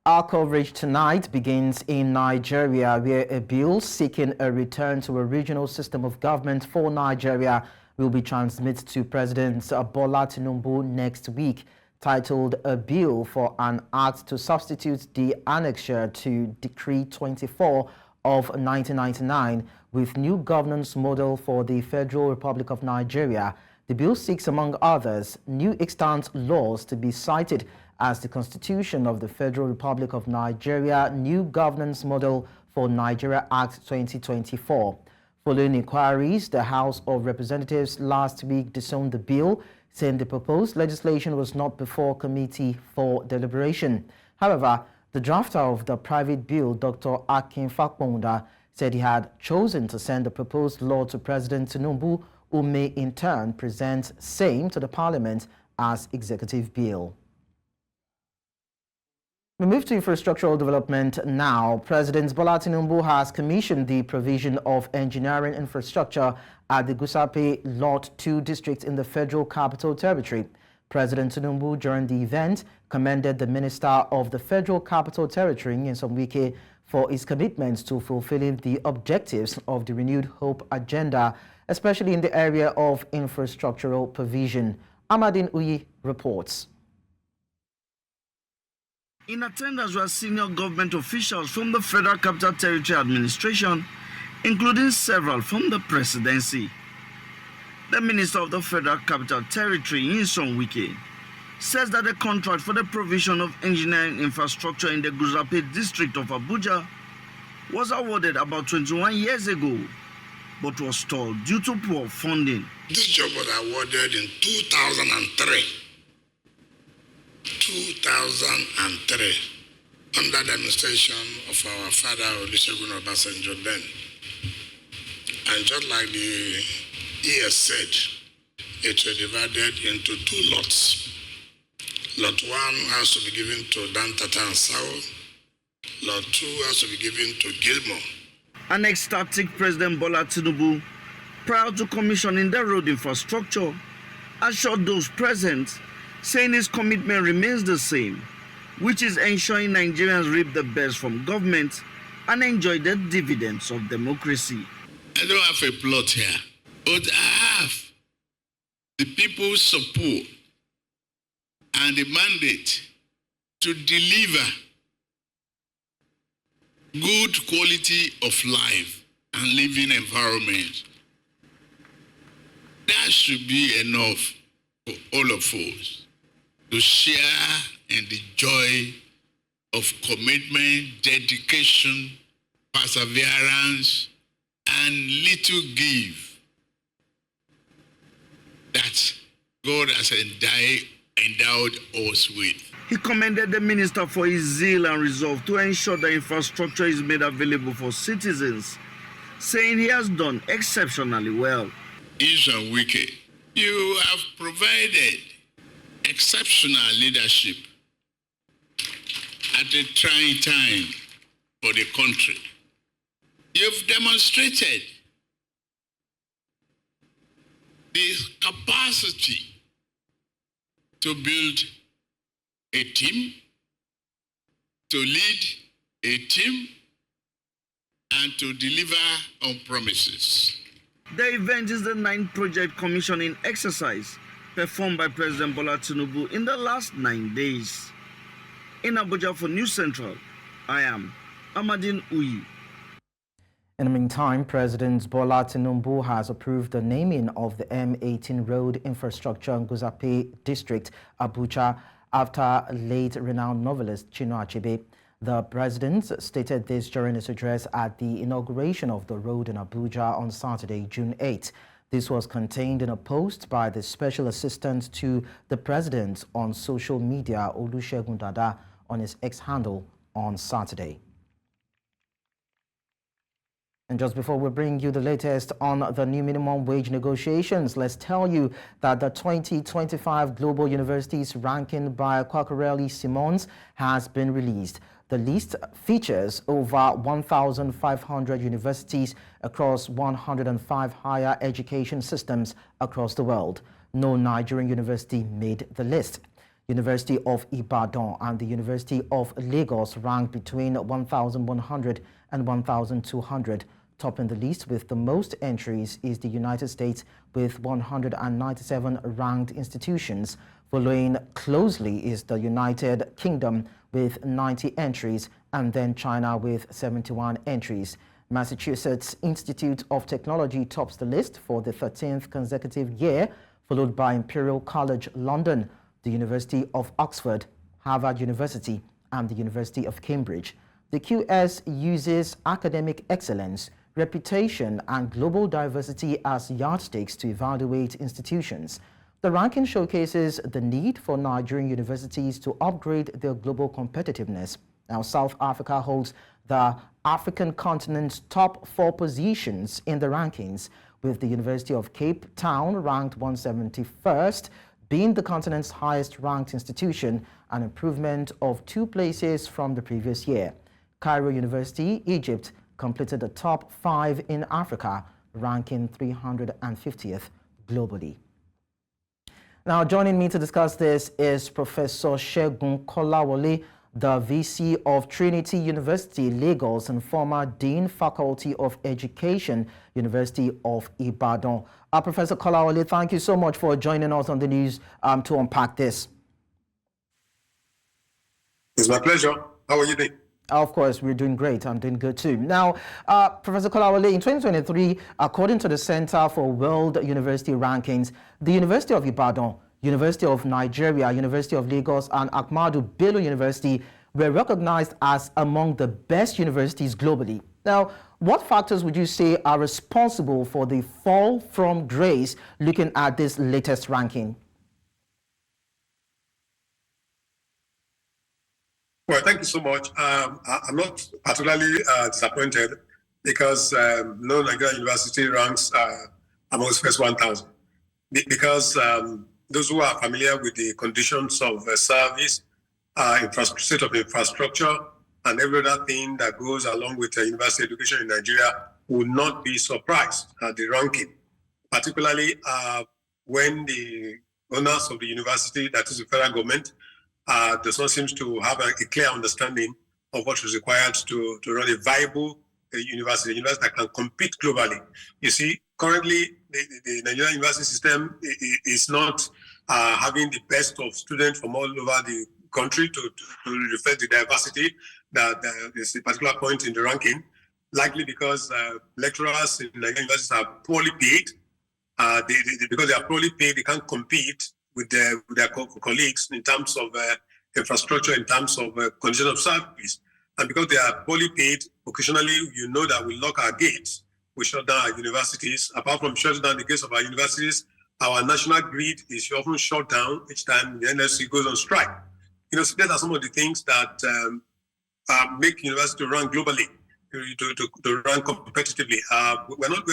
Our coverage tonight begins in Nigeria, where a bill seeking a return to a regional system of government for Nigeria will be transmitted to President Bukola Saraki next week, titled A Bill for an Act to Substitute the Annexure to Decree 24 of 1999 with new governance model for the Federal Republic of Nigeria. The bill seeks, among others, new extant laws to be cited as the Constitution of the Federal Republic of Nigeria, New Governance Model for Nigeria Act 2024. Following inquiries, the House of Representatives last week disowned the bill, saying the proposed legislation was not before committee for deliberation. However, the drafter of the private bill, Dr. Akin Fakponda, said he had chosen to send the proposed law to President Tinubu, who may in turn present same to the Parliament as executive bill. We move to infrastructural development now. President Bukola Saraki has commissioned the provision of engineering infrastructure at the Gusape Lot 2 district in the Federal Capital Territory. President Tinubu, during the event, commended the Minister of the Federal Capital Territory, Yusuph Olaniyonu, for his commitment to fulfilling the objectives of the Renewed Hope agenda, especially in the area of infrastructural provision. Amadin Uyi reports. In attendance were senior government officials from the Federal Capital Territory Administration, including several from the presidency. The Minister of the Federal Capital Territory, Yusuph Olaniyonu, says that the contract for the provision of engineering infrastructure in the Gusape district of Abuja was awarded about 21 years ago, but was stalled due to poor funding. This job was awarded in 2003. 2003, under the administration of our father Olusegun Obasanjo then. And just like the ES said, it was divided into two lots. Lot 1 has to be given to Dantata and Sao. Lot 2 has to be given to Gilmore. An ecstatic President Bukola Tinubu, prior to commissioning the road infrastructure, assured those present, saying his commitment remains the same, which is ensuring Nigerians reap the best from government and enjoy the dividends of democracy. I don't have a plot here, but I have the people's support and the mandate to deliver good quality of life and living environment. That should be enough for all of us to share in the joy of commitment, dedication, perseverance, and little give that God has endowed us with. He commended the minister for his zeal and resolve to ensure the infrastructure is made available for citizens, saying he has done exceptionally well. Yusuph Olaniyonu, you have provided exceptional leadership at a trying time for the country. You've demonstrated the capacity to build a team, to lead a team, and to deliver on promises. The event is the 9th project commissioning exercise performed by President Bukola Tinubu in the last 9 days. In Abuja for News Central, I am Amadin Uyi. In the meantime, President Bukola Saraki has approved the naming of the M18 road infrastructure in Gusape district, Abuja, after late renowned novelist Chinua Achebe. The president stated this during his address at the inauguration of the road in Abuja on Saturday, June 8. This was contained in a post by the special assistant to the president on social media, Olusegun Dada, on his X handle on Saturday. And just before we bring you the latest on the new minimum wage negotiations, let's tell you that the 2025 Global Universities ranking by Quacquarelli Simons has been released. The list features over 1,500 universities across 105 higher education systems across the world. No Nigerian university made the list. University of Ibadan and the University of Lagos ranked between 1,100 and 1,200. Topping the list with the most entries is the United States with 197 ranked institutions. Following closely is the United Kingdom with 90 entries, and then China with 71 entries. Massachusetts Institute of Technology tops the list for the 13th consecutive year, followed by Imperial College London, the University of Oxford, Harvard University, and the University of Cambridge. The QS uses academic excellence, reputation, and global diversity as yardsticks to evaluate institutions. The ranking showcases the need for Nigerian universities to upgrade their global competitiveness. Now, South Africa holds the African continent's top 4 positions in the rankings, with the University of Cape Town ranked 171st, being the continent's highest ranked institution, an improvement of 2 places from the previous year. Cairo University, Egypt, completed the top 5 in Africa, ranking 350th globally. Now, joining me to discuss this is Professor Segun Kolawole, the VC of Trinity University, Lagos, and former Dean, Faculty of Education, University of Ibadan. Professor Kolawole, thank you so much for joining us on the news to unpack this. It's my pleasure. How are you doing? Of course, we're doing great. I'm doing good too. Now, Professor Kolawole, in 2023, according to the Center for World University Rankings, the University of Ibadan, University of Nigeria, University of Lagos, and Ahmadu Bello University were recognized as among the best universities globally. Now, what factors would you say are responsible for the fall from grace looking at this latest ranking? Well, thank you so much. I'm not particularly disappointed because no Nigerian university ranks amongst first 1,000. Because those who are familiar with the conditions of service, state of infrastructure, and every other thing that goes along with university education in Nigeria will not be surprised at the ranking, particularly when the owners of the university, that is the federal government, does not seem to have a clear understanding of what is required to run a viable university, a university that can compete globally. You see, currently, the Nigerian university system is not having the best of students from all over the country to reflect the diversity that is a particular point in the ranking, likely because lecturers in Nigerian universities are poorly paid. Because they are poorly paid, they can't compete with their colleagues in terms of infrastructure, in terms of condition of service. And because they are poorly paid, occasionally, you know that we lock our gates, we shut down our universities. Apart from shutting down the gates of our universities, our national grid is often shut down each time the NSC goes on strike. You know, so these are some of the things that make university run globally, to run competitively. We're not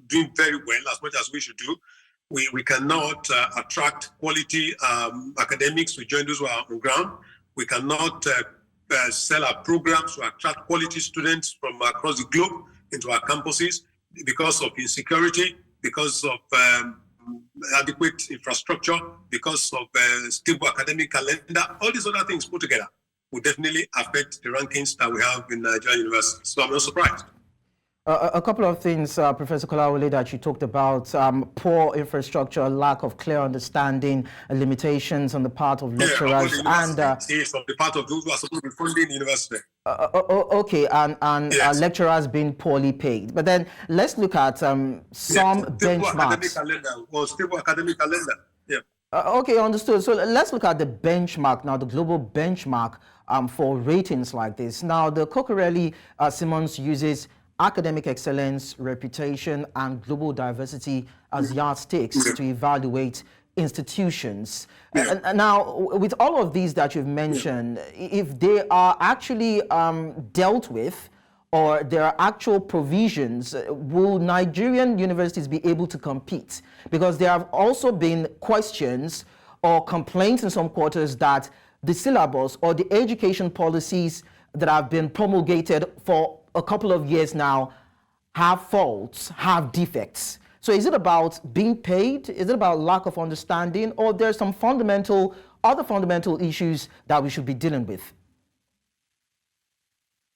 doing very well as much as we should do. We cannot attract quality academics to join those who are on ground. We cannot sell our programs to attract quality students from across the globe into our campuses because of insecurity, because of adequate infrastructure, because of stable academic calendar. All these other things put together will definitely affect the rankings that we have in Nigerian universities. So I'm not surprised. A couple of things, Professor Kolawole, that you talked about: poor infrastructure, lack of clear understanding, limitations on the part of lecturers, and from the part of those who are supposed to be funding the university. Okay, and yes. Lecturers being poorly paid. But then let's look at some benchmarks. Stable academic calendar. Yeah. Okay, understood. So let's look at the benchmark now, the global benchmark for ratings like this. Now, the Cocorelli-Simmons uses academic excellence, reputation, and global diversity as yardsticks to evaluate institutions. And now, with all of these that you've mentioned, if they are actually dealt with, or there are actual provisions, will Nigerian universities be able to compete? Because there have also been questions or complaints in some quarters that the syllabus or the education policies that have been promulgated for a couple of years now have faults, have defects. So is it about being paid? Is it about lack of understanding? Or there's some fundamental other fundamental issues that we should be dealing with?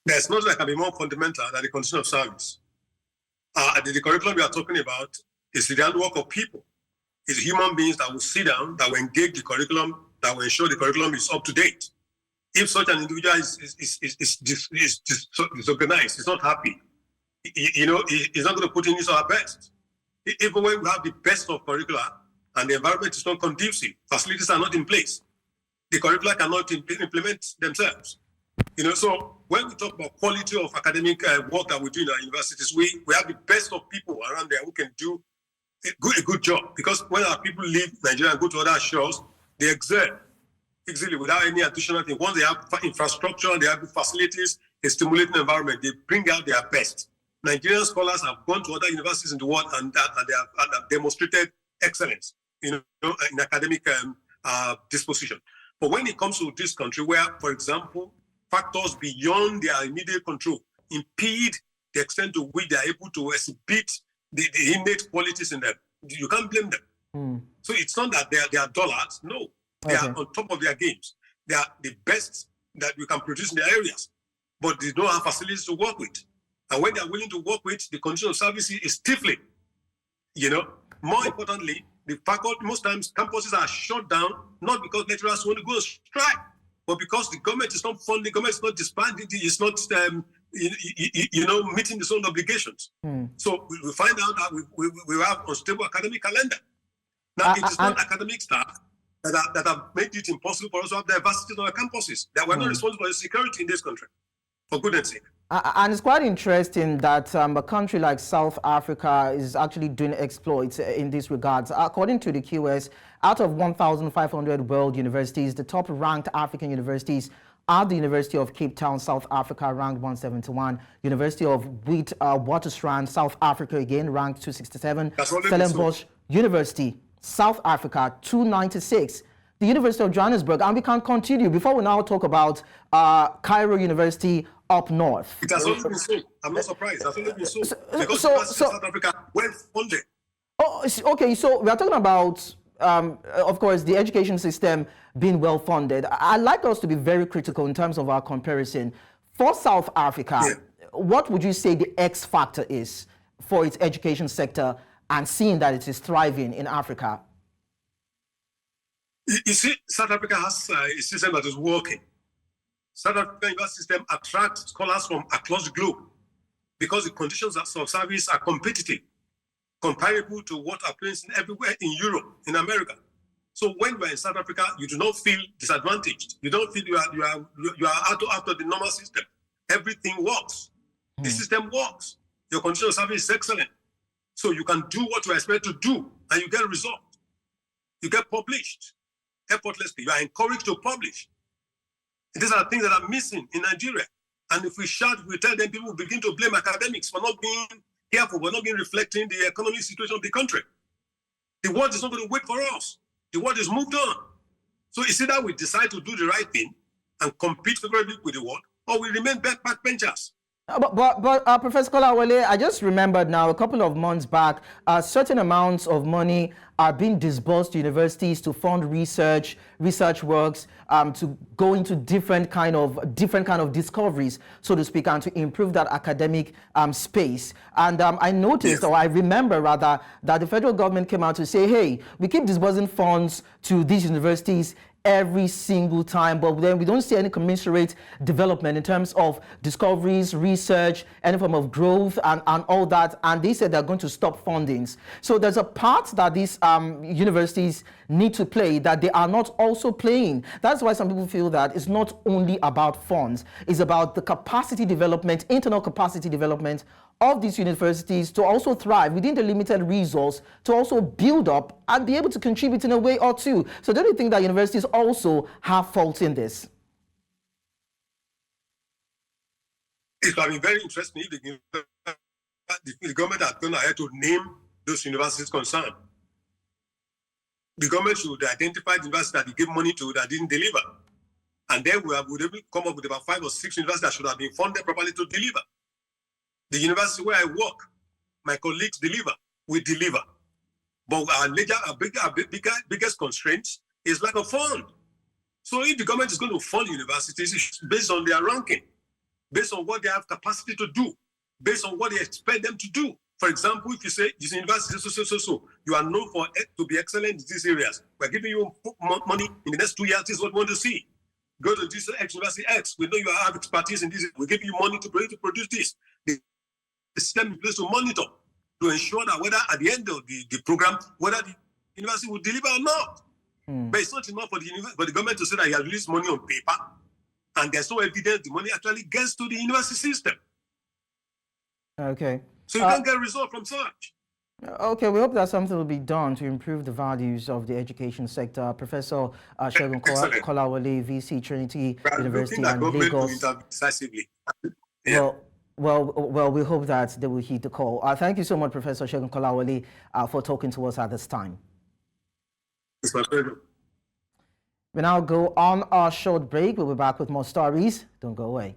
There's nothing that can be more fundamental than the condition of service. The curriculum we are talking about is the handwork of people. It's human beings that will sit down, that will engage the curriculum, that will ensure the curriculum is up to date. If such an individual is disorganized, is not happy, he's not going to put in his or her best. Even when we have the best of curricula and the environment is not conducive, facilities are not in place, the curricula cannot implement themselves. So when we talk about quality of academic work that we do in our universities, we have the best of people around there who can do a good job. Because when our people leave Nigeria and go to other shores, they excel easily without any additional thing. Once they have infrastructure, they have facilities, a stimulating environment, they bring out their best. Nigerian scholars have gone to other universities in the world and they have demonstrated excellence in academic disposition. But when it comes to this country where, for example, factors beyond their immediate control impede the extent to which they are able to exhibit the innate qualities in them, you can't blame them. So it's not that they are dullards. No, they are on top of their games. They are the best that we can produce in their areas, but they don't have facilities to work with. And when they are willing to work with, the condition of service is stifling. More importantly, the faculty, most times campuses are shut down, not because lecturers want to go strike, but because the government is not funding, the government is not disbanding, it's not meeting its own obligations. So we find out that we have unstable academic calendar. Now, it is not academic staff that have made it impossible for us to have diversity on our campuses. That we're not responsible for security in this country, for goodness sake. And it's quite interesting that a country like South Africa is actually doing exploits in these regards. According to the QS, out of 1,500 world universities, the top-ranked African universities are the University of Cape Town, South Africa, ranked 171. University of Witwatersrand, South Africa, again, ranked 267. Stellenbosch University, South Africa, 296. The University of Johannesburg, and we can continue before we now talk about Cairo University up north. It has only been so. I'm not surprised. It has only been so. Because South Africa well funded. Oh, okay. So we are talking about, of course, the education system being well funded. I'd like us to be very critical in terms of our comparison. For South Africa, what would you say the X factor is for its education sector and seeing that it is thriving in Africa? You see, South Africa has a system that is working. South African university system attracts scholars from across the globe because the conditions of service are competitive, comparable to what happens everywhere in Europe, in America. So when you are in South Africa, you do not feel disadvantaged. You don't feel you are out of the normal system. Everything works. The system works. Your condition of service is excellent. So you can do what you are expected to do, and you get a result. You get published effortlessly. You are encouraged to publish. These are things that are missing in Nigeria. And if we shout, we tell them, people will begin to blame academics for not being careful, for not being reflecting the economic situation of the country. The world is not going to wait for us. The world is moved on. So it's either we decide to do the right thing and compete favorably with the world, or we remain backbenchers. But Professor Kolawole, I just remembered now a couple of months back, certain amounts of money are being disbursed to universities to fund research works, to go into different kind of discoveries, so to speak, and to improve that academic space. And I noticed, or I remember rather, that the federal government came out to say, hey, we keep disbursing funds to these universities every single time, but then we don't see any commensurate development in terms of discoveries, research, any form of growth, and all that. And they said they're going to stop fundings. So there's a part that these universities need to play that they are not also playing. That's why some people feel that it's not only about funds, it's about the capacity development, internal capacity development of these universities to also thrive within the limited resource, to also build up and be able to contribute in a way or two. So don't you think that universities also have faults in this? It would have been very interesting if the government had gone ahead to name those universities concerned. The government should identify the universities that they gave money to that didn't deliver. And then we would come up with about 5 or 6 universities that should have been funded properly to deliver. The university where I work, my colleagues deliver, we deliver. But our biggest constraint is lack of fund. So if the government is going to fund universities, it's based on their ranking, based on what they have capacity to do, based on what they expect them to do. For example, if you say this university, so, you are known for to be excellent in these areas. We're giving you money in the next 2 years. This is what we want to see. Go to this University X. We know you have expertise in this. We give you money to produce this. The system in place to monitor, to ensure that whether at the end of the program, whether the university will deliver or not. But it's not enough for the government to say that he has released money on paper, and there's no evidence the money actually gets to the university system. Okay. So you can't get a result from such. Okay, we hope that something will be done to improve the values of the education sector. Professor Segun Kolawole, VC, Trinity University and Lagos. Decisively. Yeah. Well, we hope that they will heed the call. Thank you so much, Professor Segun Kolawole, for talking to us at this time. It's my pleasure. We now go on our short break. We'll be back with more stories. Don't go away.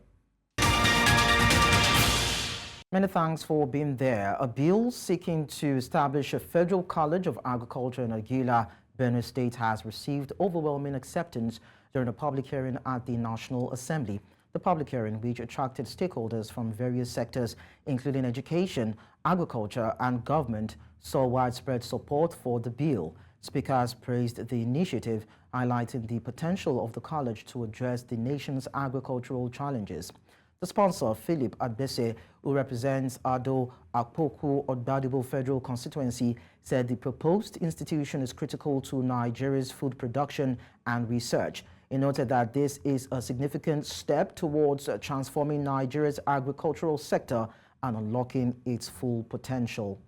Many thanks for being there. A bill seeking to establish a Federal College of Agriculture in Aguila, Benue State has received overwhelming acceptance during a public hearing at the National Assembly. The public hearing, which attracted stakeholders from various sectors, including education, agriculture, and government, saw widespread support for the bill. Speakers praised the initiative, highlighting the potential of the college to address the nation's agricultural challenges. The sponsor, Philip Adbese, who represents Ado Akpoku Odbadibo Federal Constituency, said the proposed institution is critical to Nigeria's food production and research. He noted that this is a significant step towards transforming Nigeria's agricultural sector and unlocking its full potential.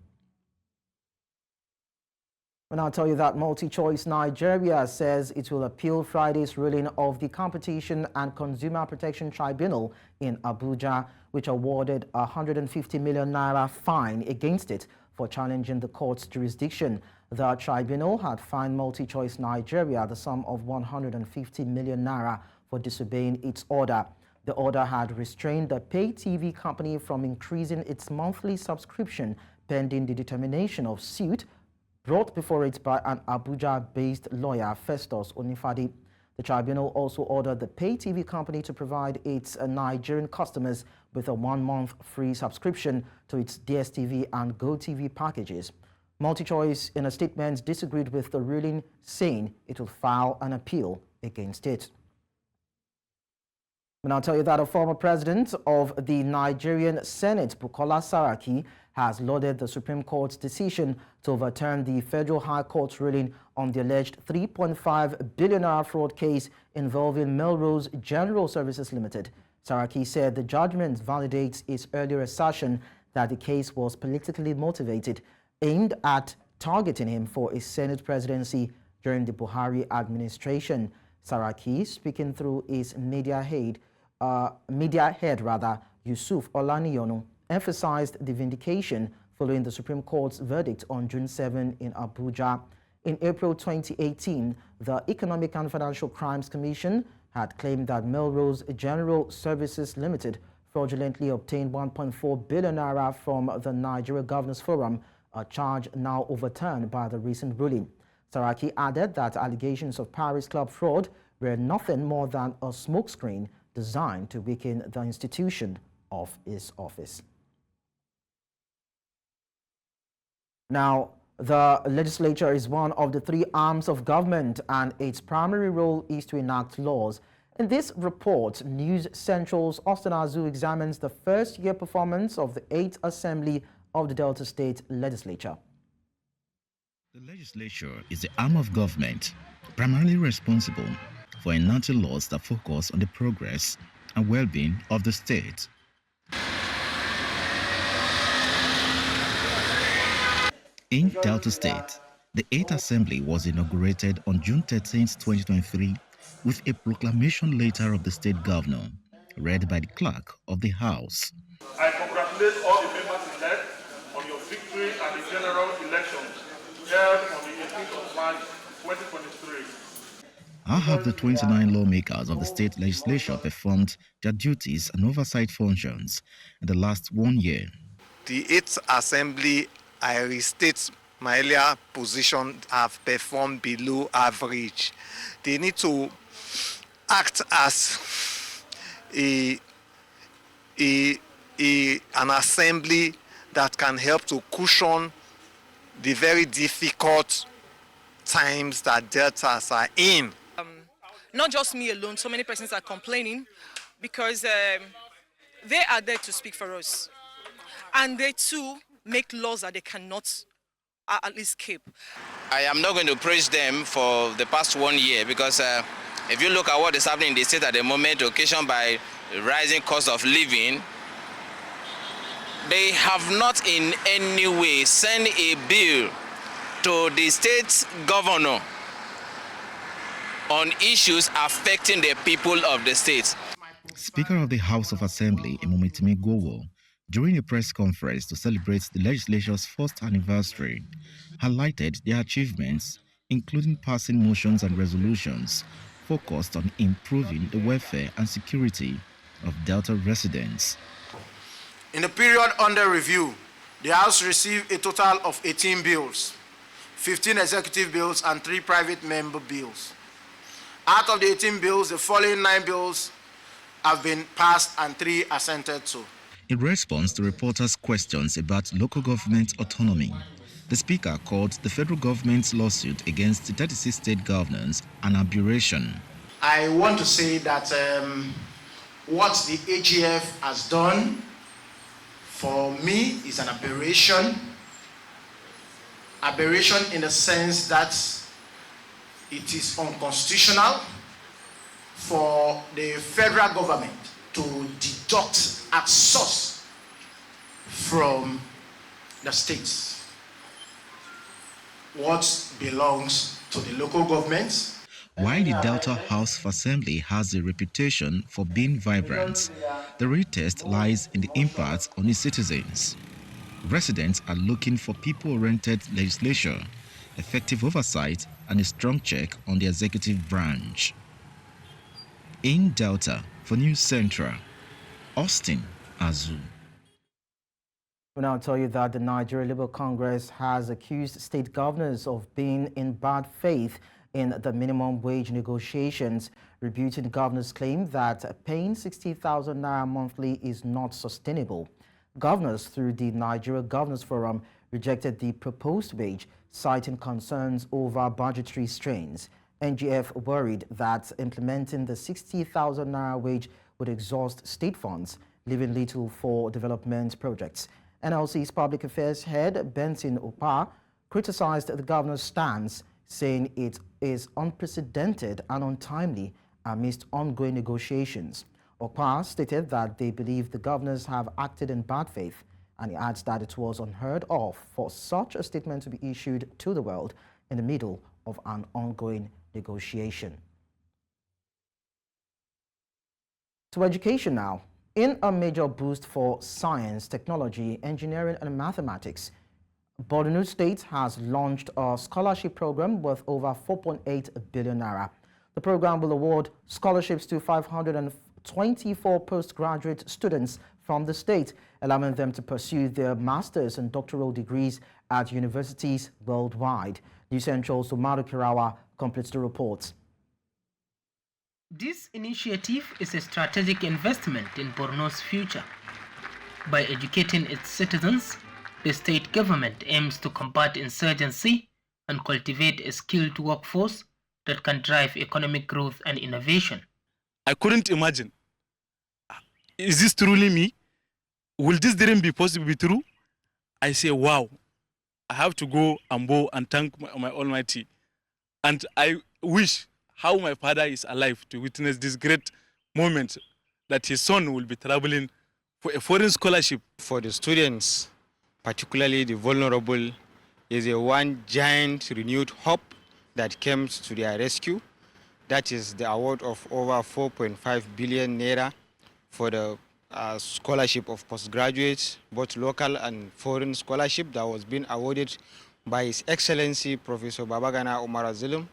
And I'll tell you that MultiChoice Nigeria says it will appeal Friday's ruling of the Competition and Consumer Protection Tribunal in Abuja, which awarded a 150 million naira fine against it for challenging the court's jurisdiction. The tribunal had fined MultiChoice Nigeria the sum of 150 million naira for disobeying its order. The order had restrained the pay TV company from increasing its monthly subscription pending the determination of suit brought before it by an Abuja-based lawyer, Festus Onifadi. The tribunal also ordered the pay TV company to provide its Nigerian customers with a 1-month free subscription to its DSTV and GoTV packages. MultiChoice, in a statement, disagreed with the ruling, saying it will file an appeal against it. And I'll tell you that a former president of the Nigerian Senate, Bukola Saraki, has lauded the Supreme Court's decision to overturn the Federal High Court's ruling on the alleged 3.5 billion fraud case involving Melrose General Services Limited. Saraki said the judgment validates its earlier assertion that the case was politically motivated, aimed at targeting him for a Senate presidency during the Buhari administration. Saraki, speaking through his media head, Yusuph Olaniyonu, emphasized the vindication following the Supreme Court's verdict on June 7 in Abuja. In April 2018, the Economic and Financial Crimes Commission had claimed that Melrose General Services Limited fraudulently obtained 1.4 billion naira from the Nigeria Governors Forum, a charge now overturned by the recent ruling. Saraki added that allegations of Paris Club fraud were nothing more than a smokescreen designed to weaken the institution of his office. Now, the legislature is one of the 3 arms of government, and its primary role is to enact laws. In this report, News Central's Austin Azu examines the first-year performance of the 8th Assembly of the Delta State Legislature. The legislature is the arm of government primarily responsible for enacting laws that focus on the progress and well-being of the state. In Delta State, the 8th Assembly was inaugurated on June 13, 2023, with a proclamation letter of the state governor, read by the clerk of the House. I congratulate all the members-elect on your victory at the general elections held on the 18th of March, 2023. How have the 29 lawmakers of the state legislature performed their duties and oversight functions in the last 1 year? The 8th Assembly, I restate my earlier position, have performed below average. They need to act as an assembly that can help to cushion the very difficult times that Deltas are in. Not just me alone, so many persons are complaining because they are there to speak for us. And they too make laws that they cannot at least keep. I am not going to praise them for the past 1 year because if you look at what is happening in the state at the moment, occasioned by rising cost of living, they have not in any way sent a bill to the state governor on issues affecting the people of the state. Speaker of the House of Assembly, Emomitimi Gowo, during a press conference to celebrate the legislature's first anniversary, highlighted their achievements, including passing motions and resolutions focused on improving the welfare and security of Delta residents. In the period under review, the House received a total of 18 bills, 15 executive bills and 3 private member bills. Out of the 18 bills, the following 9 bills have been passed and 3 assented to. In response to reporters' questions about local government autonomy, the Speaker called the federal government's lawsuit against the 36 state governors an aberration. I want to say that what the AGF has done for me is an aberration. Aberration in the sense that it is unconstitutional for the federal government to deduct at source from the states what belongs to the local governments. While the Delta House of Assembly has a reputation for being vibrant, the real test lies in the impact on its citizens. Residents are looking for people-oriented legislation, effective oversight, and a strong check on the executive branch. In Delta, for News Central, Austin Azu. We'll now tell you that the Nigeria Labour Congress has accused state governors of being in bad faith in the minimum wage negotiations, rebuting the governor's claim that paying 60,000 naira monthly is not sustainable. Governors, through the Nigeria Governors Forum, rejected the proposed wage, citing concerns over budgetary strains. NGF worried that implementing the 60,000 naira wage would exhaust state funds, leaving little for development projects. NLC's Public Affairs head, Benson Opa, criticized the governor's stance, saying it is unprecedented and untimely amidst ongoing negotiations. Opa stated that they believe the governors have acted in bad faith, and he adds that it was unheard of for such a statement to be issued to the world in the middle of an ongoing negotiation. To education now. In a major boost for science, technology, engineering and mathematics, Borno State has launched a scholarship program worth over 4.8 billion naira. The program will award scholarships to 524 postgraduate students from the state, allowing them to pursue their master's and doctoral degrees at universities worldwide. News Central's Umaru Kirawa completes the report. This initiative is a strategic investment in Borno's future. By educating its citizens, the state government aims to combat insurgency and cultivate a skilled workforce that can drive economic growth and innovation. I couldn't imagine. Is this truly me? Will this dream be possible be true? I say, wow, I have to go and bow and thank my Almighty. And I wish how my father is alive to witness this great moment that his son will be traveling for a foreign scholarship. For the students, particularly the vulnerable, is a one giant renewed hope that comes to their rescue. That is the award of over 4.5 billion naira for the scholarship of postgraduates, both local and foreign scholarship that was being awarded by His Excellency Professor Babagana Umar Zulum.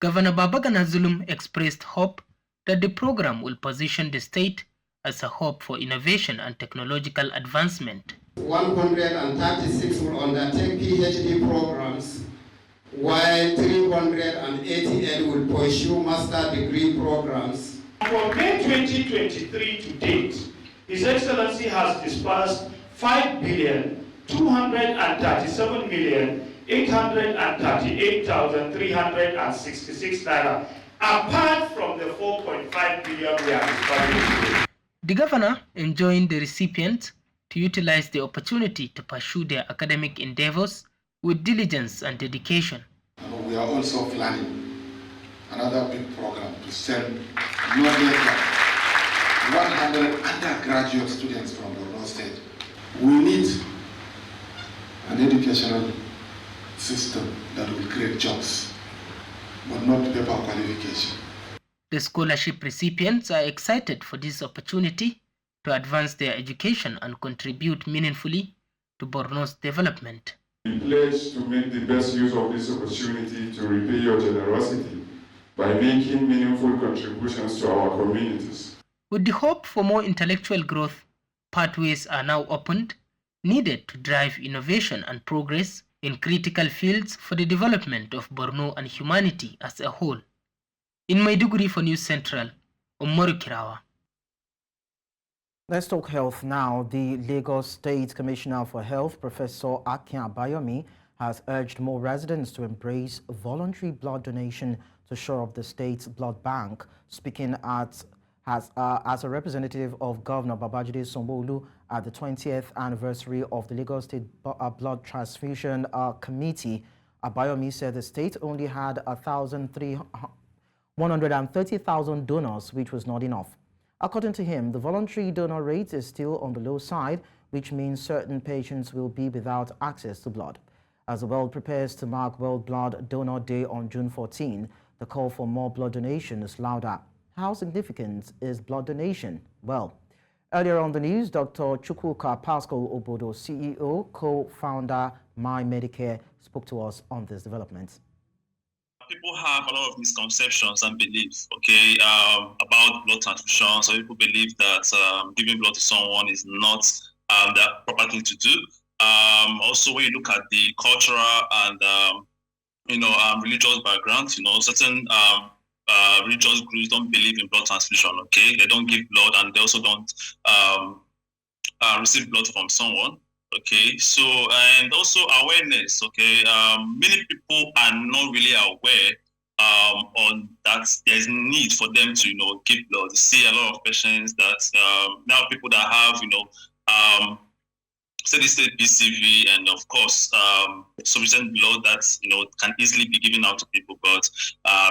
Governor Babagana Zulum expressed hope that the program will position the state as a hub for innovation and technological advancement. 136 will undertake PhD programs while 388 will pursue master degree programs. For May 2023 to date, His Excellency has disbursed 5,237,838,366 naira, apart from the 4.5 billion we are disbursing today. The governor enjoined the recipients to utilize the opportunity to pursue their academic endeavors with diligence and dedication. We are also planning another big program to send no less than 100 undergraduate students from Borno State. We need an educational system that will create jobs, but not paper qualification. The scholarship recipients are excited for this opportunity to advance their education and contribute meaningfully to Borno's development. We pledge to make the best use of this opportunity to repay your generosity by making meaningful contributions to our communities. With the hope for more intellectual growth, pathways are now opened, needed to drive innovation and progress in critical fields for the development of Borno and humanity as a whole. In Maiduguri for News Central, Umaru Kirawa. Let's talk health now. The Lagos State Commissioner for Health, Professor Akin Abayomi, has urged more residents to embrace voluntary blood donation to shore up the state's blood bank. Speaking as a representative of Governor Babajide Sanwo-Olu at the 20th anniversary of the Lagos State Blood Transfusion Committee, Abayomi said the state only had 130,000 donors, which was not enough. According to him, the voluntary donor rate is still on the low side, which means certain patients will be without access to blood. As the world prepares to mark World Blood Donor Day on June 14, the call for more blood donation is louder. How significant is blood donation? Well, earlier on the news, Dr. Chukwuka Pascal Obodo, CEO, co-founder My Medicare, spoke to us on this development. People have a lot of misconceptions and beliefs, about blood transfusion. So people believe that giving blood to someone is not the proper thing to do. Also, when you look at the cultural and religious background, certain religious groups don't believe in blood transfusion. They don't give blood, and they also don't receive blood from someone. And also awareness. Many people are not really aware on that there's need for them to give blood. You see a lot of patients that now people that have steady state BCV and of course sufficient blood that can easily be given out to people, but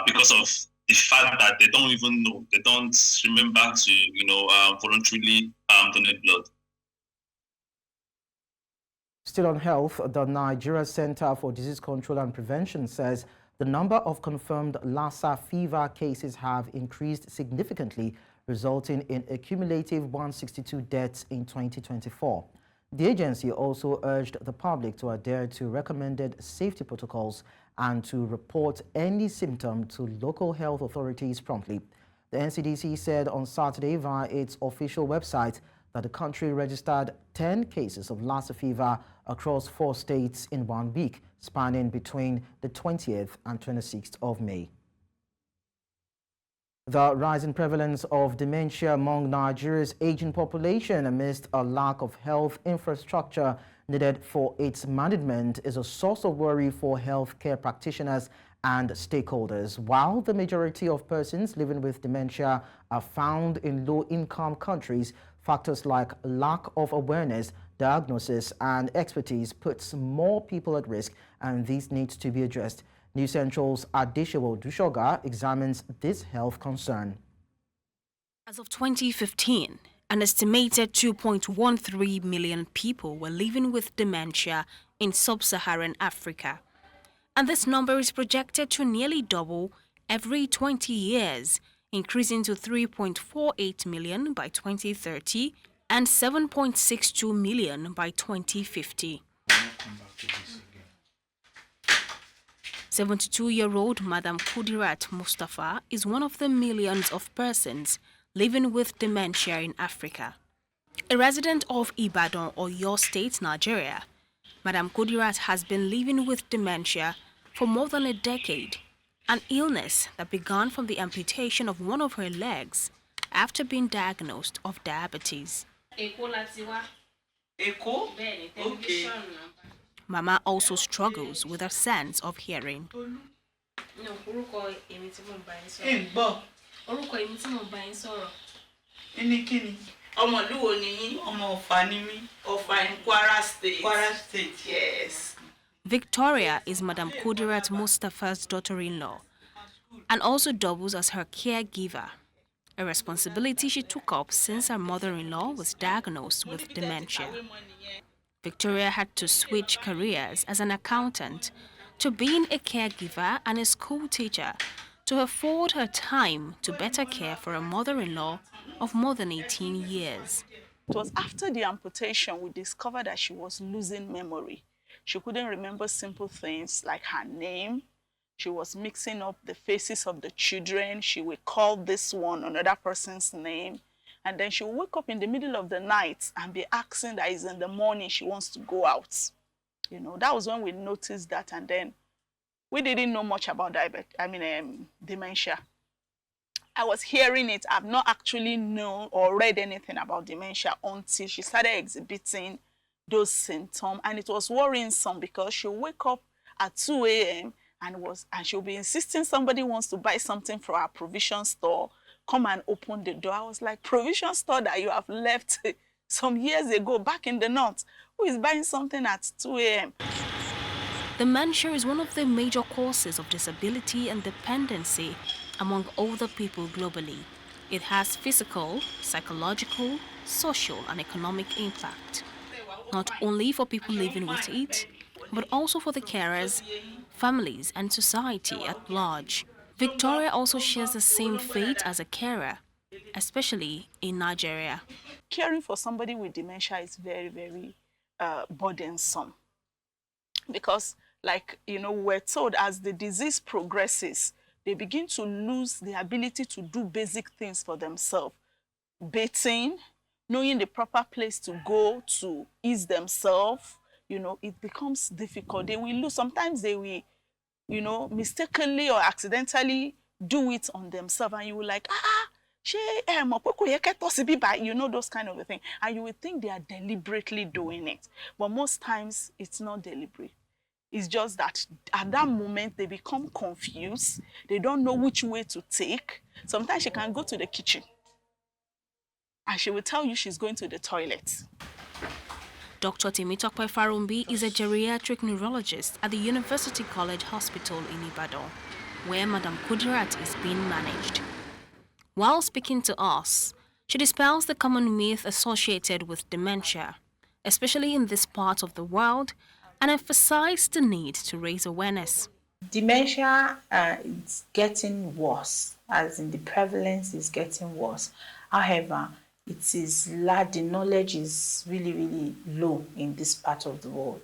because of the fact that they don't even know, they don't remember to voluntarily donate blood. Still on health, the Nigeria Center for Disease Control and Prevention says the number of confirmed Lassa fever cases have increased significantly, resulting in a cumulative 162 deaths in 2024. The agency also urged the public to adhere to recommended safety protocols and to report any symptom to local health authorities promptly. The NCDC said on Saturday via its official website that the country registered 10 cases of Lassa fever across 4 states in 1 week, spanning between the 20th and 26th of May. The rising prevalence of dementia among Nigeria's aging population amidst a lack of health infrastructure needed for its management is a source of worry for healthcare practitioners and stakeholders. While the majority of persons living with dementia are found in low-income countries, factors like lack of awareness, diagnosis, and expertise puts more people at risk, and these need to be addressed. News Central's Adeshewo Dushoga examines this health concern. As of 2015, an estimated 2.13 million people were living with dementia in sub-Saharan Africa. And this number is projected to nearly double every 20 years, increasing to 3.48 million by 2030 and 7.62 million by 2050. 72-year-old Madam Kudirat Mustafa is one of the millions of persons living with dementia in Africa. A resident of Ibadan, Oyo State, Nigeria, Madam Kudirat has been living with dementia for more than a decade, an illness that began from the amputation of one of her legs after being diagnosed of diabetes. Mama also struggles with a sense of hearing. Yes. Victoria is Madam Kudirat Mustafa's daughter-in-law and also doubles as her caregiver, a responsibility she took up since her mother-in-law was diagnosed with dementia. Victoria had to switch careers as an accountant to being a caregiver and a school teacher to afford her time to better care for her mother-in-law of more than 18 years. It was after the amputation we discovered that she was losing memory. She couldn't remember simple things like her name. She was mixing up the faces of the children. She would call this one another person's name. And then she would wake up in the middle of the night and be asking that it's in the morning she wants to go out. You know, that was when we noticed that, and then we didn't know much about dementia. I was hearing it. I've not actually known or read anything about dementia until she started exhibiting those symptoms, and it was worrisome because she'll wake up at 2 a.m. and she'll be insisting somebody wants to buy something from our provision store. Come and open the door. I was like, provision store that you have left some years ago back in the north. Who is buying something at 2 a.m.? Dementia is one of the major causes of disability and dependency among older people globally. It has physical, psychological, social, and economic impact, not only for people living with it, but also for the carers, families, and society at large. Victoria also shares the same fate as a carer, especially in Nigeria. Caring for somebody with dementia is very, very burdensome because, like, you know, we're told as the disease progresses, they begin to lose the ability to do basic things for themselves. Bathing, knowing the proper place to go to ease themselves, you know, it becomes difficult. They will lose. Sometimes they will, you know, mistakenly or accidentally do it on themselves, and you will like, you know, those kind of a thing. And you will think they are deliberately doing it. But most times it's not deliberate. It's just that at that moment they become confused. They don't know which way to take. Sometimes she can go to the kitchen and she will tell you she's going to the toilet. Dr. Timitokwe Farumbi is a geriatric neurologist at the University College Hospital in Ibadan, where Madam Kudirat is being managed. While speaking to us, she dispels the common myth associated with dementia, especially in this part of the world, and emphasized the need to raise awareness. Dementia is getting worse, as in the prevalence is getting worse. However, the knowledge is really, really low in this part of the world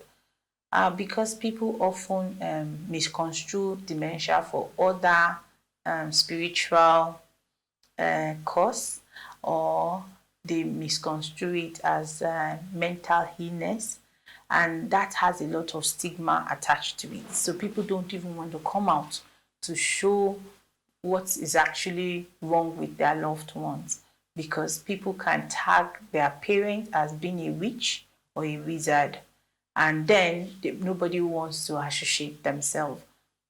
because people often misconstrue dementia for other spiritual cause, or they misconstrue it as mental illness, and that has a lot of stigma attached to it. So people don't even want to come out to show what is actually wrong with their loved ones, because people can tag their parents as being a witch or a wizard, and then nobody wants to associate themselves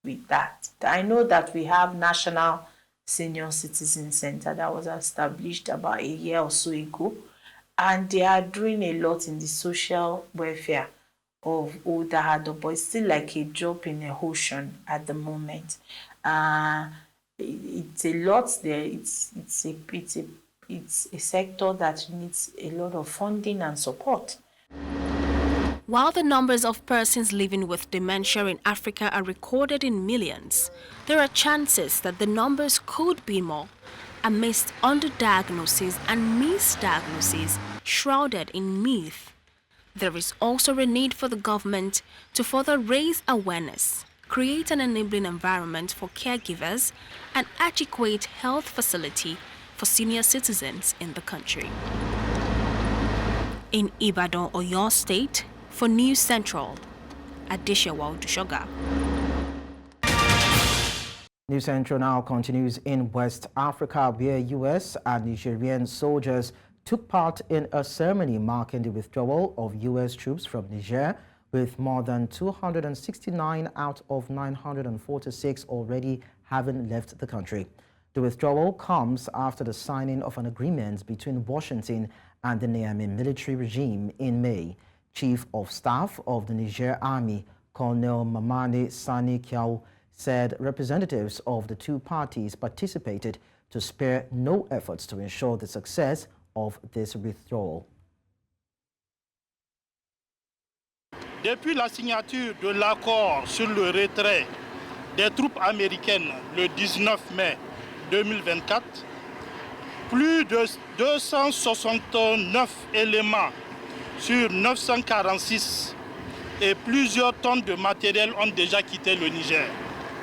with that. I know that we have National Senior Citizen Center that was established about a year or so ago, and they are doing a lot in the social welfare of older adults, but it's still like a drop in the ocean at the moment. It's a lot there. It's a sector that needs a lot of funding and support. While the numbers of persons living with dementia in Africa are recorded in millions, there are chances that the numbers could be more amidst underdiagnosis and misdiagnosis shrouded in myth. There is also a need for the government to further raise awareness, create an enabling environment for caregivers, and adequate health facility for senior citizens in the country. In Ibadan, Oyo State, for News Central, Adeshewa Odushoga. News Central now continues in West Africa, where U.S. and Nigerian soldiers took part in a ceremony marking the withdrawal of U.S. troops from Niger, with more than 269 out of 946 already having left the country. The withdrawal comes after the signing of an agreement between Washington and the Niamey military regime in May. Chief of Staff of the Niger Army, Colonel Mamane Sani Kiao, said representatives of the two parties participated to spare no efforts to ensure the success of this withdrawal. Depuis la signature de l'accord sur le retrait des troupes américaines le 19 mai 2024, plus de 269 éléments sur 946 et plusieurs tonnes de matériel ont déjà quitté le Niger.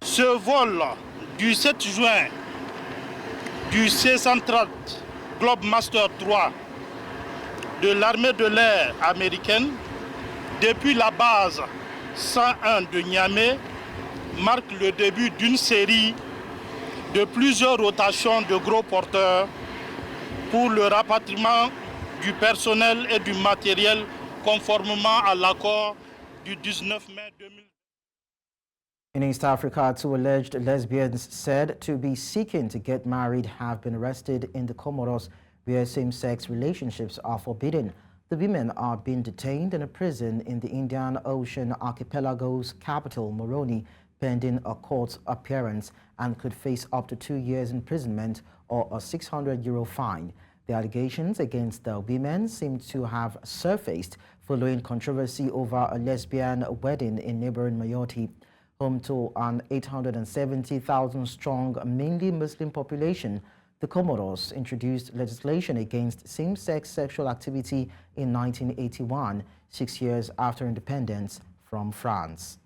Ce vol du 7 juin du C-130 Globemaster 3 de l'armée de l'air américaine depuis la base 101 de Niamey marque le début d'une série de plusieurs rotations de gros porteurs pour le rapatriement du personnel et du matériel conformément à l'accord du 19 mai 2020. In East Africa, two alleged lesbians said to be seeking to get married have been arrested in the Comoros, where same-sex relationships are forbidden. The women are being detained in a prison in the Indian Ocean Archipelago's capital, Moroni, pending a court appearance, and could face up to 2 years imprisonment or a €600 fine. The allegations against the women seem to have surfaced following controversy over a lesbian wedding in neighboring Mayotte, home to an 870,000-strong, mainly Muslim population. The Comoros introduced legislation against same-sex sexual activity in 1981, 6 years after independence from France.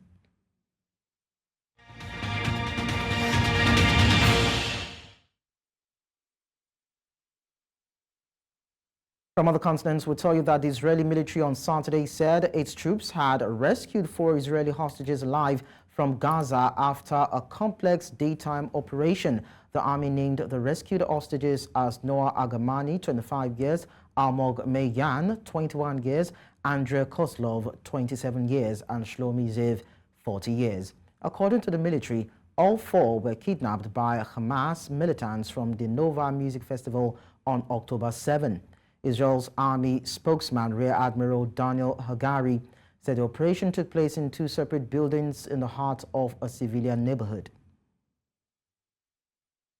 From other continents, we'll tell you that the Israeli military on Saturday said its troops had rescued 4 Israeli hostages alive from Gaza after a complex daytime operation. The army named the rescued hostages as Noah Agamani, 25 years, Almog Meyan, 21 years, Andrei Koslov, 27 years, and Shlomi Zev, 40 years. According to the military, all 4 were kidnapped by Hamas militants from the Nova Music Festival on October 7. Israel's army spokesman, Rear Admiral Daniel Hagari, said the operation took place in 2 separate buildings in the heart of a civilian neighborhood.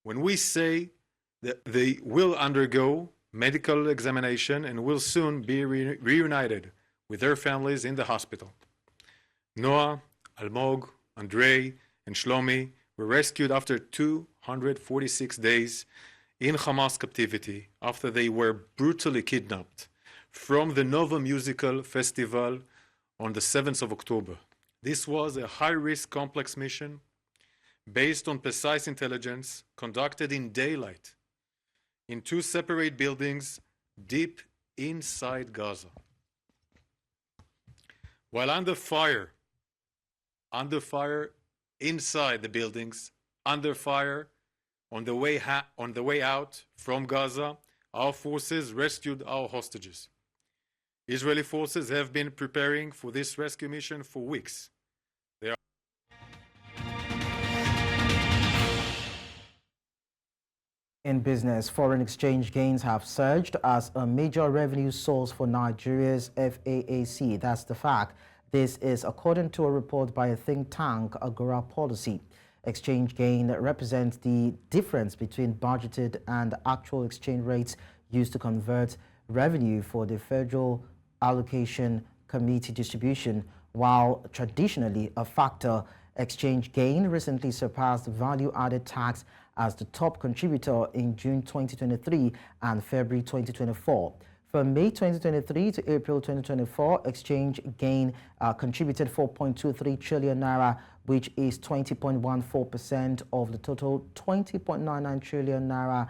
When we say that they will undergo medical examination and will soon be reunited with their families in the hospital. Noah, Almog, Andrei, and Shlomi were rescued after 246 days in Hamas captivity after they were brutally kidnapped from the Nova Musical Festival on the 7th of October. This was a high-risk complex mission based on precise intelligence conducted in daylight in 2 separate buildings deep inside Gaza. While under fire inside the buildings, under fire on the way out from Gaza, our forces rescued our hostages. Israeli forces have been preparing for this rescue mission for weeks. In business, foreign exchange gains have surged as a major revenue source for Nigeria's FAAC. That's the fact. This is according to a report by a think tank, Agora Policy. Exchange gain represents the difference between budgeted and actual exchange rates used to convert revenue for the Federal Allocation Committee distribution. While traditionally a factor, exchange gain recently surpassed value-added tax as the top contributor in June 2023 and February 2024. From May 2023 to April 2024, exchange gain contributed 4.23 trillion naira, which is 20.14% of the total 20.99 trillion naira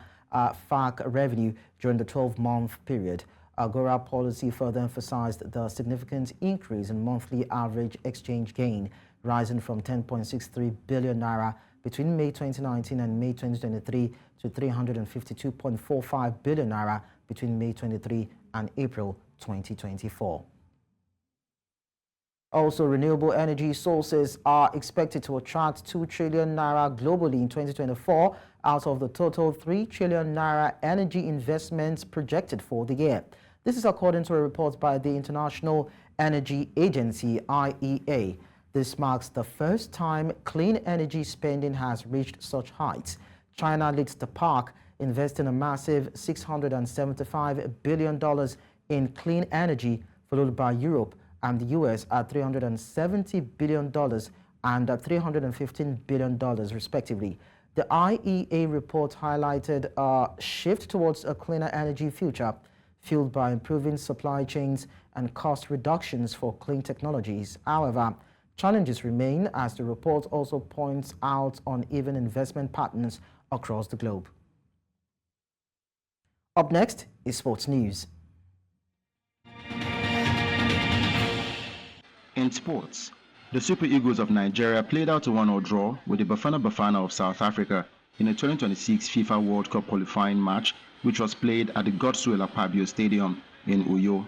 FAC revenue during the 12-month period. Agora Policy further emphasized the significant increase in monthly average exchange gain, rising from 10.63 billion naira between May 2019 and May 2023 to 352.45 billion naira between May 23 and April 2024. Also, renewable energy sources are expected to attract 2 trillion naira globally in 2024 out of the total 3 trillion naira energy investments projected for the year. This is according to a report by the International Energy Agency, IEA. This marks the first time clean energy spending has reached such heights. China leads the pack, investing a massive $675 billion in clean energy, followed by Europe and the US at $370 billion and $315 billion, respectively. The IEA report highlighted a shift towards a cleaner energy future, fueled by improving supply chains and cost reductions for clean technologies. However, challenges remain, as the report also points out uneven investment patterns across the globe. Up next is sports news. In sports, the Super Eagles of Nigeria played out a 1-1 draw with the Bafana Bafana of South Africa in a 2026 FIFA World Cup qualifying match, which was played at the Godswill Akpabio Stadium in Uyo.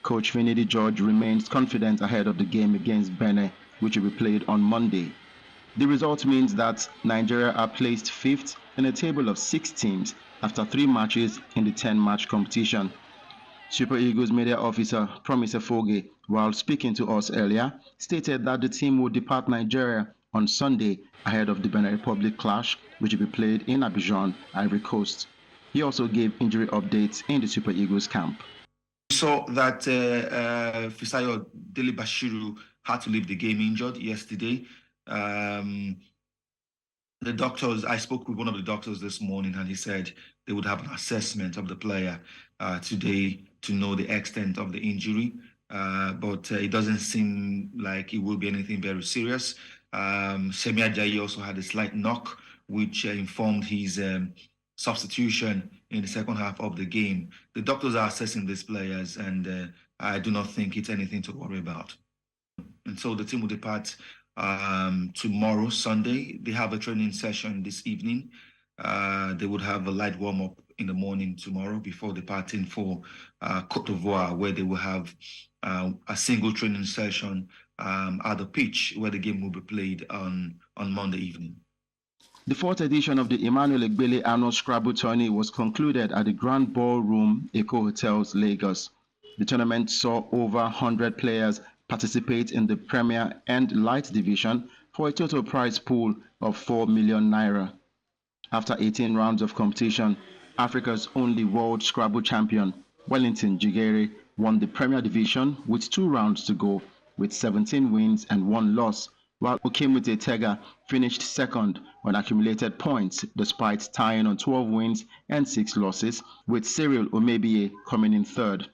Coach Finidi George remains confident ahead of the game against Benin, which will be played on Monday. The result means that Nigeria are placed 5th in a table of 6 teams after 3 matches in the 10-match competition. Super Eagles media officer Promise Foge, while speaking to us earlier, stated that the team will depart Nigeria on Sunday ahead of the Benin Republic clash, which will be played in Abidjan, Ivory Coast. He also gave injury updates in the Super Eagles camp. We saw that Fisayo Dele Bashiru had to leave the game injured yesterday. The doctors, I spoke with one of the doctors this morning, and he said they would have an assessment of the player today to know the extent of the injury. But it doesn't seem like it will be anything very serious. Semi Ajayi also had a slight knock, which informed his substitution in the second half of the game. The doctors are assessing these players, and I do not think it's anything to worry about. And so the team will depart tomorrow, Sunday. They have a training session this evening. They would have a light warm-up in the morning tomorrow before departing for Côte d'Ivoire, where they will have a single training session at the pitch where the game will be played on Monday evening. The 4th edition of the Emmanuel Egbele Annual Scrabble Tourney was concluded at the Grand Ballroom, Eco Hotels, Lagos. The tournament saw over 100 players participate in the Premier and Light Division for a total prize pool of 4 million naira. After 18 rounds of competition, Africa's only world Scrabble champion, Wellington Jigere, won the Premier Division with 2 rounds to go, with 17 wins and 1 loss, while Okemute Tega finished second on accumulated points despite tying on 12 wins and 6 losses, with Cyril Omebie coming in third.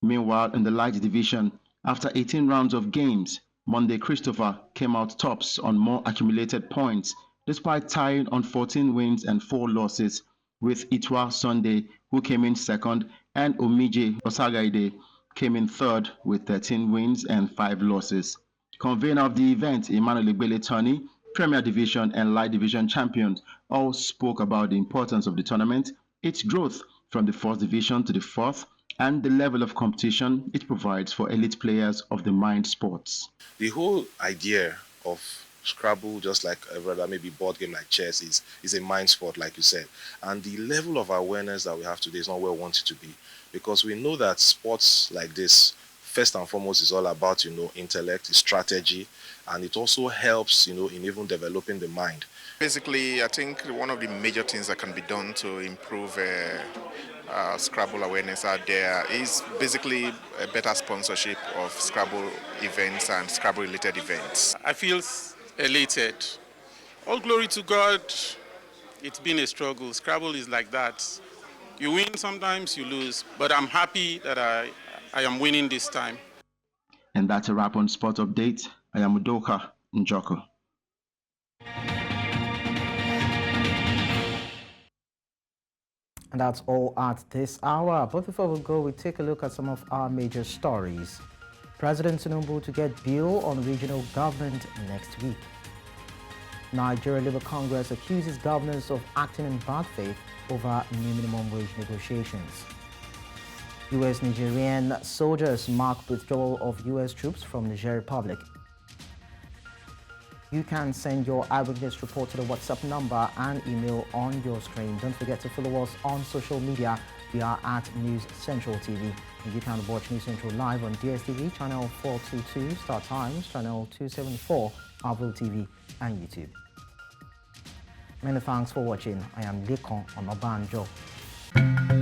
Meanwhile, in the Light Division, after 18 rounds of games, Monday Christopher came out tops on more accumulated points, despite tying on 14 wins and 4 losses, with Itwa Sunday, who came in second, and Omije Osagaide came in third with 13 wins and 5 losses. Convener of the event, Emmanuel Egbele Tourney, Premier Division and Light Division champions all spoke about the importance of the tournament, its growth from the 1st division to the 4th, and the level of competition it provides for elite players of the mind sports. The whole idea of Scrabble, just like every other maybe board game like chess, is a mind sport, like you said. And the level of awareness that we have today is not where we want it to be, because we know that sports like this, first and foremost, is all about, intellect, strategy, and it also helps, in even developing the mind. Basically, I think one of the major things that can be done to improve Scrabble awareness out there is basically a better sponsorship of Scrabble events and Scrabble-related events. I feel elated. All glory to God. It's been a struggle. Scrabble is like that. You win sometimes, you lose. But I'm happy that I am winning this time. And that's a wrap on Sport Update. I am Udoka Njoko. And that's all at this hour. But before we go, we take a look at some of our major stories. President Tinubu to get bill on regional government next week. Nigeria Labour Congress accuses governors of acting in bad faith over new minimum wage negotiations. U.S. Nigerian soldiers mark withdrawal of U.S. troops from Niger Republic. You can send your eyewitness report to the WhatsApp number and email on your screen. Don't forget to follow us on social media. We are at News Central TV. And you can watch News Central live on DSTV, channel 422, Star Times, channel 274, Marvel TV, and YouTube. Many thanks for watching. I am Lekon Onobanjo.